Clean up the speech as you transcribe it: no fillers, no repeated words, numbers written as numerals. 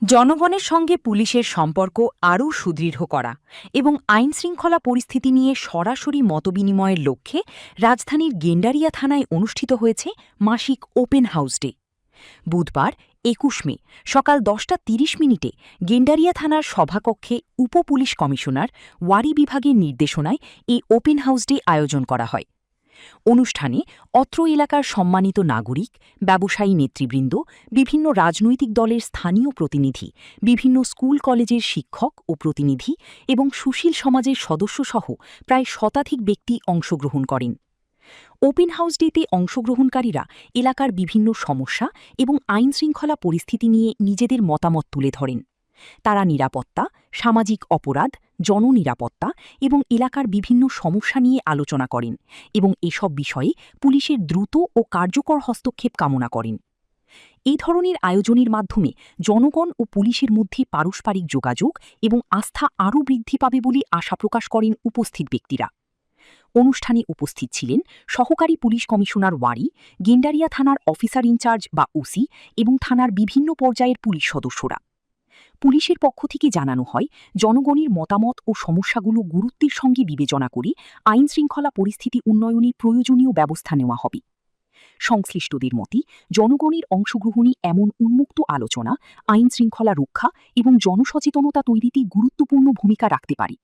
জনগণের সঙ্গে পুলিশের সম্পর্ক আরও সুদৃঢ় করা এবং আইনশৃঙ্খলা পরিস্থিতি নিয়ে সরাসরি মতবিনিময়ের লক্ষ্যে রাজধানীর গেন্ডারিয়া থানায় অনুষ্ঠিত হয়েছে মাসিক ওপেন হাউস ডে। বুধবার ২১ মে সকাল ১০টা ৩০ মিনিটে গেন্ডারিয়া থানার সভাকক্ষে উপপুলিশ কমিশনার ওয়ারি বিভাগের নির্দেশনায় এই ওপেন হাউস ডে আয়োজন করা হয়। অনুষ্ঠানে অত্র এলাকার সম্মানিত নাগরিক, ব্যবসায়ী নেতৃবৃন্দ, বিভিন্ন রাজনৈতিক দলের স্থানীয় প্রতিনিধি, বিভিন্ন স্কুল কলেজের শিক্ষক ও প্রতিনিধি এবং সুশীল সমাজের সদস্যসহ প্রায় শতাধিক ব্যক্তি অংশগ্রহণ করেন। ওপেন হাউস ডেতে অংশগ্রহণকারীরা এলাকার বিভিন্ন সমস্যা এবং আইনশৃঙ্খলা পরিস্থিতি নিয়ে নিজেদের মতামত তুলে ধরেন। তারা নিরাপত্তা, সামাজিক অপরাধ, জননিরাপত্তা এবং এলাকার বিভিন্ন সমস্যা নিয়ে আলোচনা করেন এবং এসব বিষয়ে পুলিশের দ্রুত ও কার্যকর হস্তক্ষেপ কামনা করেন। এই ধরনের আয়োজনের মাধ্যমে জনগণ ও পুলিশের মধ্যে পারস্পরিক যোগাযোগ এবং আস্থা আরও বৃদ্ধি পাবে বলে আশা প্রকাশ করেন উপস্থিত ব্যক্তিরা। অনুষ্ঠানে উপস্থিত ছিলেন সহকারী পুলিশ কমিশনার ওয়ারি, গেন্ডারিয়া থানার অফিসার ইনচার্জ বা ওসি এবং থানার বিভিন্ন পর্যায়ের পুলিশ সদস্যরা। পুলিশের পক্ষ থেকে জানানো হয়, জনগণের মতামত ও সমস্যাগুলো গুরুত্বের সঙ্গে বিবেচনা করে আইনশৃঙ্খলা পরিস্থিতি উন্নয়নে প্রয়োজনীয় ব্যবস্থা নেওয়া হবে। সংশ্লিষ্টদের মতে, জনগণের অংশগ্রহণে এমন উন্মুক্ত আলোচনা আইনশৃঙ্খলা রক্ষা এবং জনসচেতনতা তৈরিতে গুরুত্বপূর্ণ ভূমিকা রাখতে পারে।